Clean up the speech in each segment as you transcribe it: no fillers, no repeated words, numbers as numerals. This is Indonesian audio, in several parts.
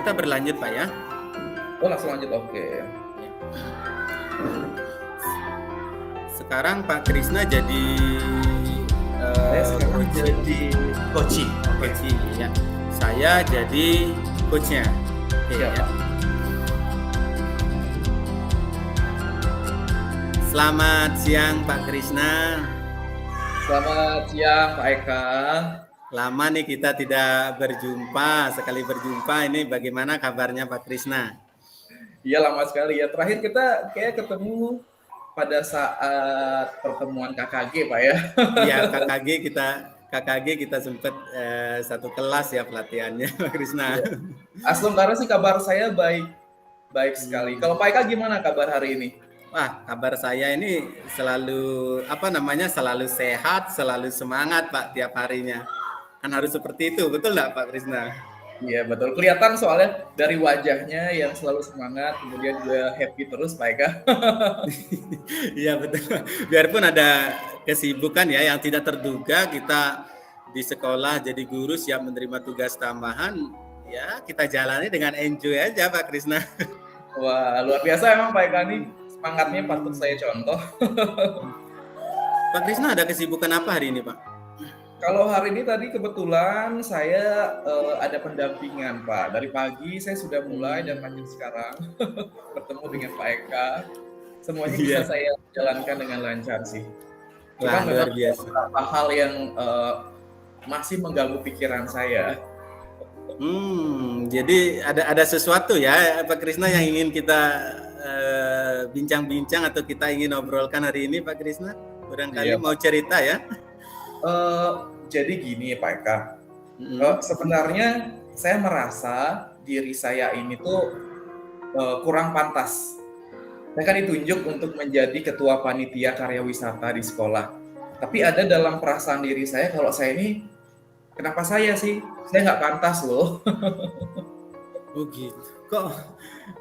kita berlanjut Pak ya. Oh, langsung lanjut. Oke. Sekarang Pak Krisna jadi Saya sekarang jadi coaching. Oke. coach ya. Saya jadi coachnya. Oke Siap, ya. Pak. Selamat siang Pak Krisna. Selamat siang, Pak Eka. Lama nih kita tidak berjumpa. Sekali berjumpa ini bagaimana kabarnya Pak Krisna? Iya, lama sekali ya. Terakhir kita kayak ketemu pada saat pertemuan KKG, Pak ya. Iya, KKG kita sempat satu kelas ya pelatihannya Pak Krisna. Iya. Sementara sih kabar saya baik sekali. Kalau Pak Eka gimana kabar hari ini? Wah, kabar saya ini selalu selalu sehat, selalu semangat Pak tiap harinya. Kan harus seperti itu, betul nggak Pak Krisna? Iya, betul. Kelihatan soalnya dari wajahnya yang selalu semangat, kemudian juga happy terus, Pak Eka. Iya betul. Biarpun ada kesibukan ya yang tidak terduga, kita di sekolah jadi guru siap menerima tugas tambahan, ya kita jalani dengan enjoy aja Pak Krisna. Wah, luar biasa emang Pak Eka nih. Semangatnya patut saya contoh. Pak Krisna ada kesibukan apa hari ini Pak? Kalau hari ini tadi kebetulan saya ada pendampingan Pak. Dari pagi saya sudah mulai dan lanjut sekarang bertemu dengan Pak Eka. Semuanya bisa Iya. saya jalankan dengan lancar sih. Wah, Cuma luar memang biasa. beberapa hal yang masih mengganggu pikiran saya. Jadi ada sesuatu ya Pak Krisna yang ingin kita bincang-bincang atau kita ingin obrolkan hari ini Pak Krisna? Barangkali Iya, mau cerita ya? jadi gini Pak Eka. Sebenarnya saya merasa diri saya ini tuh kurang pantas. Saya kan ditunjuk untuk menjadi ketua panitia karya wisata di sekolah. Tapi ada dalam perasaan diri saya kalau saya ini, kenapa saya sih? Saya nggak pantas loh. Oh gitu.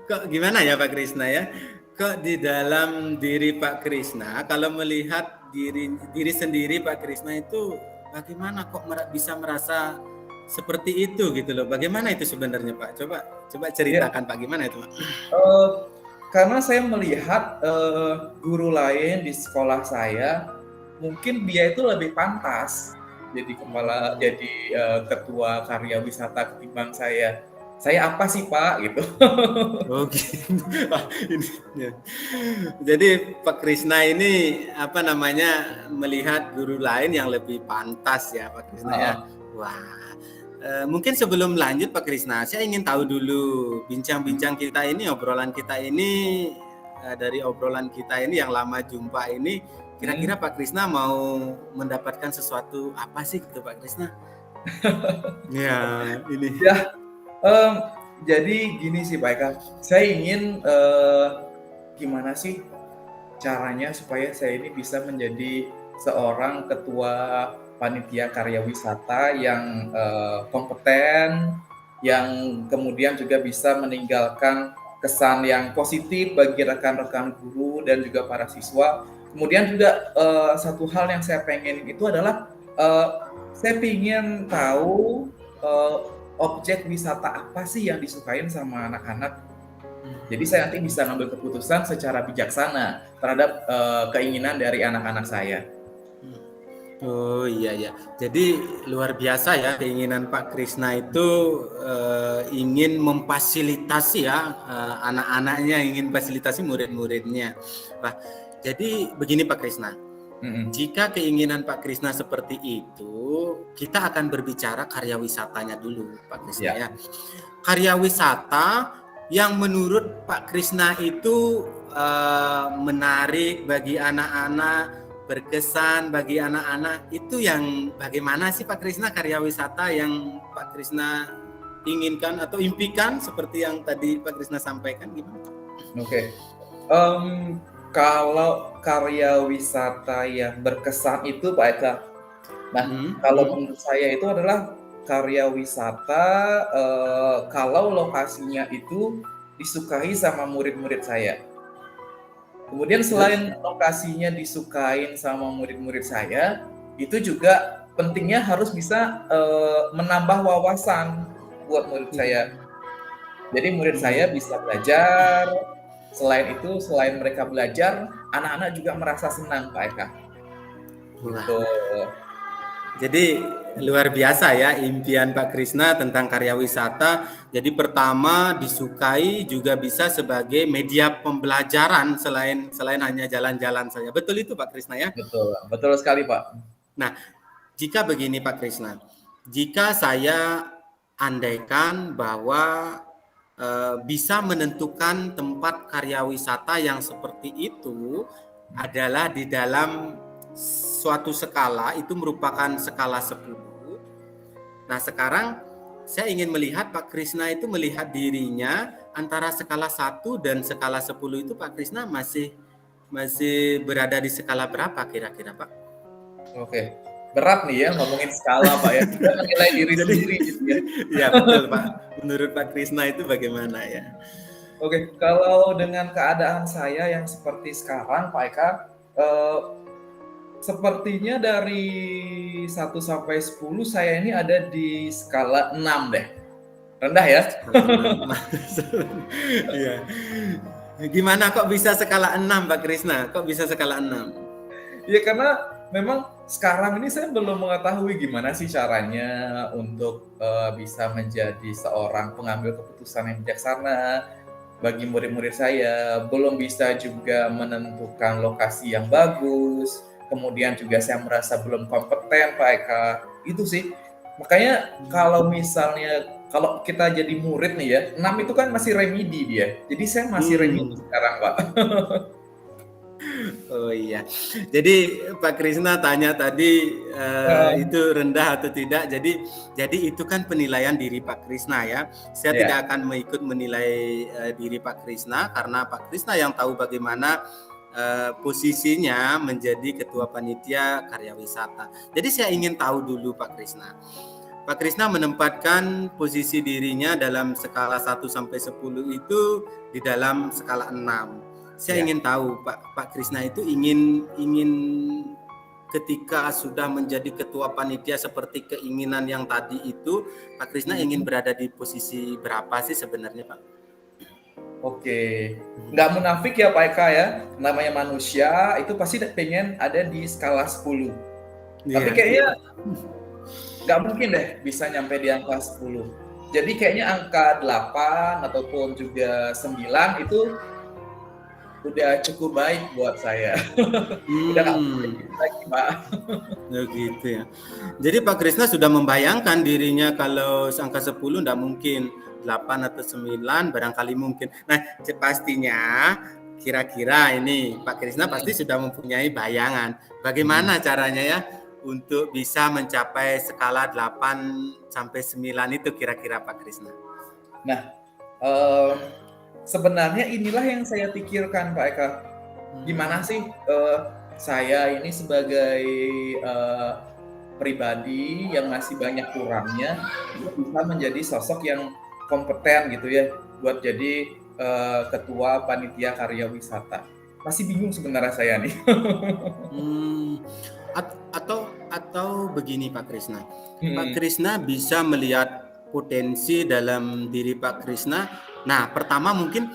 Kok gimana ya Pak Krisna ya? Kok di dalam diri Pak Krisna kalau melihat diri sendiri Pak Krisna itu bagaimana kok bisa merasa seperti itu gitu loh. Bagaimana itu sebenarnya Pak? Coba ceritakan Pak gimana itu Pak? Karena saya melihat guru lain di sekolah saya, mungkin dia itu lebih pantas jadi ketua karya wisata ketimbang saya. Saya apa sih Pak gitu. Oh gitu. Wah, ini, ya. Jadi Pak Krisna ini melihat guru lain yang lebih pantas ya Pak Krisna ya. Wah, mungkin sebelum lanjut Pak Krisna, saya ingin tahu dulu bincang-bincang kita ini, obrolan kita ini dari obrolan kita ini yang lama jumpa ini, kira-kira Pak Krisna mau mendapatkan sesuatu apa sih gitu Pak Krisna? Ya ini. Ya. Jadi gini sih Pak Eka, saya ingin gimana sih caranya supaya saya ini bisa menjadi seorang ketua panitia karya wisata yang kompeten, yang kemudian juga bisa meninggalkan kesan yang positif bagi rekan-rekan guru dan juga para siswa. Kemudian juga satu hal yang saya pengen itu adalah saya ingin tahu objek wisata apa sih yang disukain sama anak-anak. Jadi saya nanti bisa ngambil keputusan secara bijaksana terhadap keinginan dari anak-anak saya. Oh iya ya. Jadi luar biasa ya keinginan Pak Krisna itu ingin memfasilitasi ya anak-anaknya, ingin fasilitasi murid-muridnya. Nah, jadi begini Pak Krisna. Jika keinginan Pak Krisna seperti itu, kita akan berbicara karya wisatanya dulu, Pak Krisna ya. Karya wisata yang menurut Pak Krisna itu menarik bagi anak-anak, berkesan bagi anak-anak, itu yang bagaimana sih Pak Krisna karya wisata yang Pak Krisna inginkan atau impikan seperti yang tadi Pak Krisna sampaikan gimana? Oke. Kalau karya wisata yang berkesan itu Pak Eka, nah kalau menurut saya itu adalah karya wisata kalau lokasinya itu disukai sama murid-murid saya. Kemudian selain lokasinya disukain sama murid-murid saya, itu juga pentingnya harus bisa menambah wawasan buat murid saya. Jadi murid saya bisa belajar. Selain itu, selain mereka belajar, anak-anak juga merasa senang, Pak Eka. Wah, Gitu. jadi luar biasa ya impian Pak Krisna tentang karya wisata. Jadi pertama disukai juga bisa sebagai media pembelajaran selain hanya jalan-jalan saja. Betul itu Pak Krisna ya? Betul, betul sekali, Pak. Nah, jika begini Pak Krisna, jika saya andaikan bahwa bisa menentukan tempat karya wisata yang seperti itu adalah di dalam suatu skala, itu merupakan skala 10. Nah, sekarang saya ingin melihat Pak Krisna itu melihat dirinya antara skala 1 dan skala 10 itu Pak Krisna masih berada di skala berapa kira-kira Pak? Oke. Berat nih ya ngomongin skala, Pak ya. Kita menilai diri Jadi, sendiri gitu ya. ya betul Pak. Menurut Pak Krisna itu bagaimana ya? Oke, kalau dengan keadaan saya yang seperti sekarang, Pak Eka, eh, sepertinya dari 1 sampai 10 saya ini ada di skala 6 deh. Rendah ya? Iya. Gimana kok bisa skala 6 Pak Krisna? Kok bisa skala 6? Ya karena memang sekarang ini saya belum mengetahui gimana sih caranya untuk bisa menjadi seorang pengambil keputusan yang bijaksana bagi murid-murid saya. Belum bisa juga menentukan lokasi yang bagus. Kemudian juga saya merasa belum kompeten, Pak Eka. Itu sih. Makanya kalau misalnya kalau kita jadi murid nih ya, 6 itu kan masih remedi dia. Jadi saya masih remedi sekarang, Pak. Oh iya. Jadi Pak Krisna tanya tadi itu rendah atau tidak. Jadi itu kan penilaian diri Pak Krisna ya. Saya tidak akan mengikut menilai diri Pak Krisna karena Pak Krisna yang tahu bagaimana posisinya menjadi ketua panitia karya wisata. Jadi saya ingin tahu dulu Pak Krisna. Pak Krisna menempatkan posisi dirinya dalam skala 1 sampai 10 itu di dalam skala 6. Saya ingin tahu Pak Krisna itu ingin ketika sudah menjadi ketua panitia seperti keinginan yang tadi itu, Pak Krisna ingin berada di posisi berapa sih sebenarnya Pak? Oke, nggak munafik ya Pak Eka ya, namanya manusia itu pasti pengen ada di skala 10. Tapi kayaknya nggak mungkin deh bisa nyampe di angka 10. Jadi kayaknya angka 8 ataupun juga 9 itu udah cukup baik buat saya. Udah nggak mungkin lagi Pak. Oh gitu ya. Jadi Pak Krisna sudah membayangkan dirinya kalau angka 10 nggak mungkin, 8 atau 9 barangkali mungkin. Nah pastinya kira-kira ini Pak Krisna pasti sudah mempunyai bayangan. Bagaimana caranya ya untuk bisa mencapai skala 8 sampai 9 itu kira-kira Pak Krisna? Nah, sebenarnya inilah yang saya pikirkan Pak Eka. Gimana sih saya ini sebagai pribadi yang masih banyak kurangnya bisa menjadi sosok yang kompeten gitu ya buat jadi ketua panitia karya wisata. Masih bingung sebenarnya saya nih. Atau begini Pak Krisna. Pak Krisna bisa melihat potensi dalam diri Pak Krisna. Nah, pertama mungkin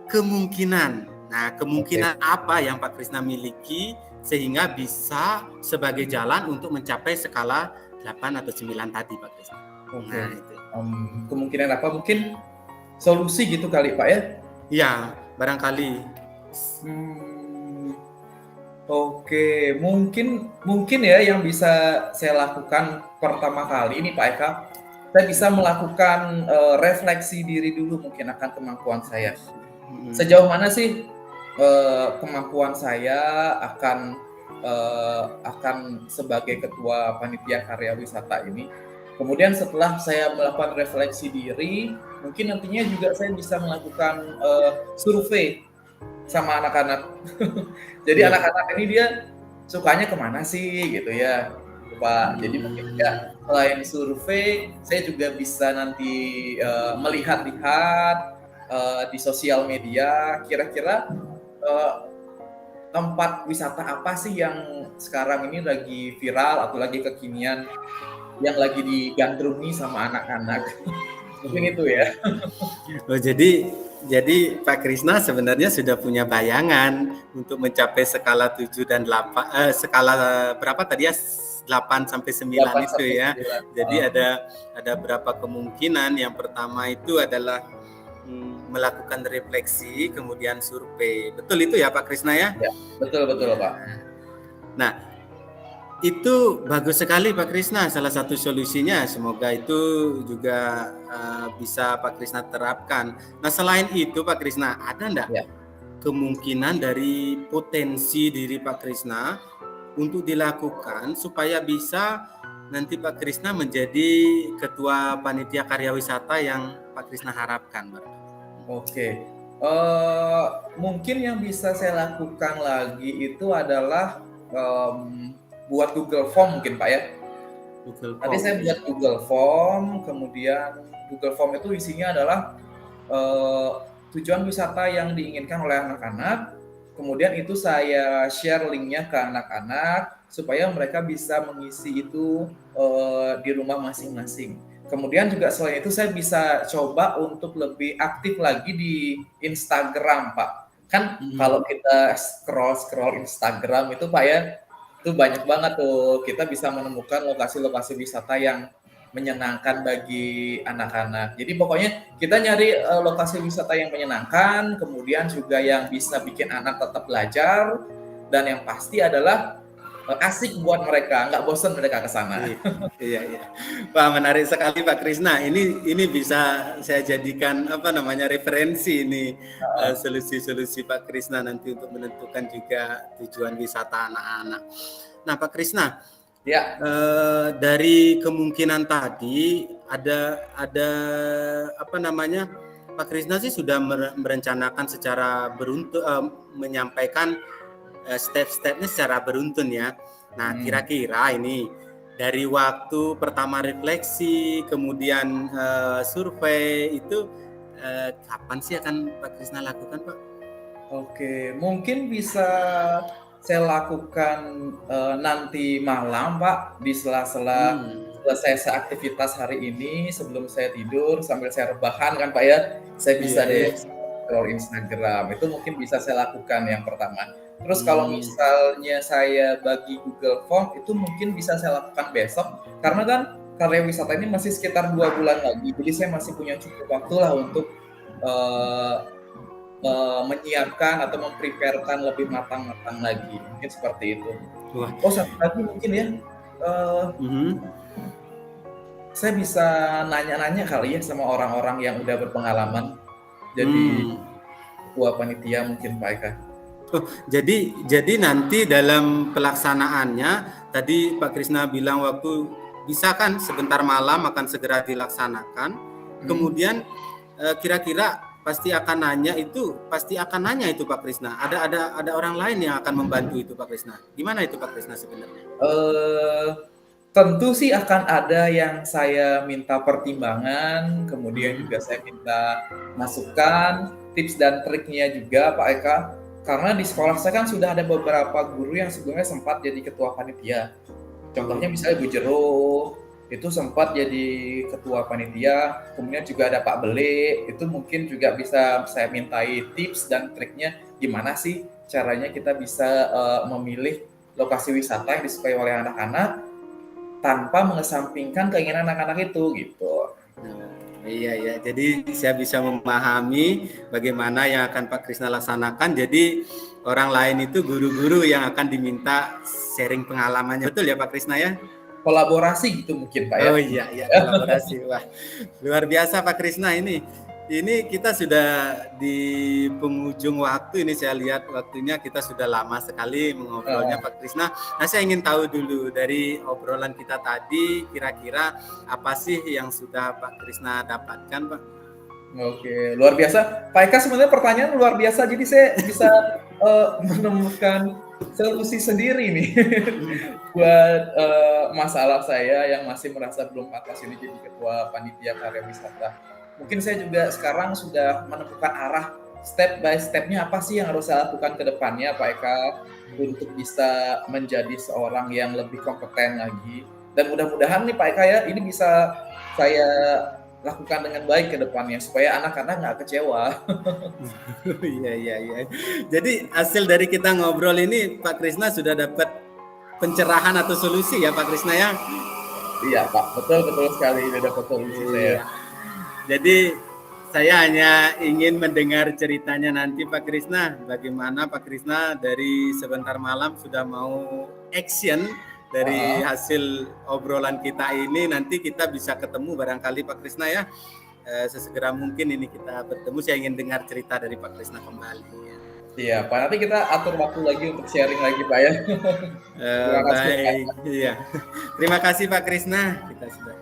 kemungkinan. Nah, kemungkinan apa yang Pak Krisna miliki sehingga bisa sebagai jalan untuk mencapai skala 8 atau 9 tadi Pak Krisna. Nah, itu. Kemungkinan apa? Mungkin solusi gitu kali Pak ya? Iya, barangkali. Oke, mungkin ya yang bisa saya lakukan pertama kali ini Pak Eka, saya bisa melakukan refleksi diri dulu mungkin akan kemampuan saya. Sejauh mana sih kemampuan saya akan sebagai ketua panitia karya wisata ini. Kemudian setelah saya melakukan refleksi diri, mungkin nantinya juga saya bisa melakukan survei sama anak-anak. Jadi anak-anak ini dia sukanya kemana sih gitu ya Pak. Jadi mungkin ya selain survei, saya juga bisa nanti melihat-lihat di sosial media kira-kira tempat wisata apa sih yang sekarang ini lagi viral atau lagi kekinian yang lagi digandrungi sama anak-anak. mungkin itu ya. Oh, jadi Pak Krisna sebenarnya sudah punya bayangan untuk mencapai skala 7 dan 8, skala berapa tadi ya? 8 sampai 9 8 itu sampai ya. 9. Jadi ada berapa kemungkinan. Yang pertama itu adalah melakukan refleksi, kemudian survei. Betul itu ya Pak Krisna ya? Ya, betul Ya. Pak. Nah, itu bagus sekali Pak Krisna, salah satu solusinya. Semoga itu juga bisa Pak Krisna terapkan. Nah, selain itu Pak Krisna, ada enggak Ya. kemungkinan dari potensi diri Pak Krisna untuk dilakukan supaya bisa nanti Pak Krisna menjadi ketua panitia karya wisata yang Pak Krisna harapkan, Pak? Oke. Mungkin yang bisa saya lakukan lagi itu adalah buat Google Form mungkin Pak ya. Google Tadi Form. saya buat Google Form, kemudian Google Form itu isinya adalah tujuan wisata yang diinginkan oleh anak-anak. Kemudian itu saya share linknya ke anak-anak supaya mereka bisa mengisi itu di rumah masing-masing. Kemudian juga selain itu saya bisa coba untuk lebih aktif lagi di Instagram, Pak. Kan kalau kita scroll Instagram itu Pak ya, itu banyak banget tuh kita bisa menemukan lokasi-lokasi wisata yang menyenangkan bagi anak-anak. Jadi pokoknya kita nyari lokasi wisata yang menyenangkan, kemudian juga yang bisa bikin anak tetap belajar, dan yang pasti adalah asik buat mereka, nggak bosan mereka ke sana. Iya. Wah, menarik sekali Pak Krisna. Ini bisa saya jadikan referensi ini, solusi-solusi Pak Krisna nanti untuk menentukan juga tujuan wisata anak-anak. Nah, Pak Krisna, ya, dari kemungkinan tadi ada Pak Krisna sih sudah merencanakan secara beruntun, menyampaikan step-stepnya secara beruntun ya. Nah, kira-kira ini dari waktu pertama refleksi, kemudian survei itu kapan sih akan Pak Krisna lakukan, Pak? Oke, mungkin bisa saya lakukan nanti malam, Pak, di sela-sela selesai aktivitas hari ini sebelum saya tidur sambil saya rebahan kan, Pak ya. Saya bisa scroll Instagram. Itu mungkin bisa saya lakukan yang pertama. Terus kalau misalnya saya bagi Google Form itu mungkin bisa saya lakukan besok karena kan karya wisata ini masih sekitar 2 bulan lagi. Jadi saya masih punya cukup waktu lah untuk menyiapkan atau mempreparekan lebih matang-matang lagi, mungkin seperti itu. Wah. Oh, satu lagi mungkin ya, saya bisa nanya-nanya kali ya sama orang-orang yang udah berpengalaman jadi ketua panitia mungkin Pak Eka. Oh, jadi nanti dalam pelaksanaannya tadi Pak Krisna bilang waktu bisa kan sebentar malam akan segera dilaksanakan. Kemudian kira-kira pasti akan nanya itu Pak Krisna. Ada orang lain yang akan membantu itu Pak Krisna. Gimana itu Pak Krisna sebenarnya? Tentu sih akan ada yang saya minta pertimbangan, kemudian juga saya minta masukan, tips dan triknya juga Pak Eka. Karena di sekolah saya kan sudah ada beberapa guru yang sebelumnya sempat jadi ketua panitia. Contohnya misalnya Bu Jero, itu sempat jadi ketua panitia, kemudian juga ada Pak Bele, itu mungkin juga bisa saya mintai tips dan triknya gimana sih caranya kita bisa memilih lokasi wisata yang disukai oleh anak-anak tanpa mengesampingkan keinginan anak-anak itu gitu. Iya, jadi saya bisa memahami bagaimana yang akan Pak Krisna laksanakan. Jadi orang lain itu guru-guru yang akan diminta sharing pengalamannya. Betul ya Pak Krisna ya? Kolaborasi gitu mungkin Pak ya. Oh iya, kolaborasi. Wah, luar biasa Pak Krisna ini. Ini kita sudah di penghujung waktu, ini saya lihat waktunya kita sudah lama sekali mengobrolnya Pak Krisna. Nah, saya ingin tahu dulu dari obrolan kita tadi, kira-kira apa sih yang sudah Pak Krisna dapatkan, Pak? Oke, luar biasa. Pak Eka sebenarnya pertanyaan luar biasa, jadi saya bisa menemukan solusi sendiri nih buat masalah saya yang masih merasa belum pantas ini jadi ketua panitia karya wisata. Mungkin saya juga sekarang sudah menemukan arah step by stepnya apa sih yang harus saya lakukan ke depannya Pak Eka untuk bisa menjadi seorang yang lebih kompeten lagi. Dan mudah-mudahan nih Pak Eka ya, ini bisa saya lakukan dengan baik ke depannya supaya anak-anak nggak kecewa. Iya, iya, iya. Jadi hasil dari kita ngobrol ini Pak Krisna sudah dapat pencerahan atau solusi ya Pak Krisna ya? Iya Pak, betul sekali, udah dapat solusi saya. Iya. Jadi saya hanya ingin mendengar ceritanya nanti Pak Krisna, bagaimana Pak Krisna dari sebentar malam sudah mau action dari hasil obrolan kita ini. Nanti kita bisa ketemu barangkali Pak Krisna ya, sesegera mungkin ini kita bertemu. Saya ingin dengar cerita dari Pak Krisna kembali. Iya Pak, nanti kita atur waktu lagi untuk sharing lagi Pak ya. Terima kasih Pak. Baik, iya. Terima kasih Pak Krisna. Kita sudah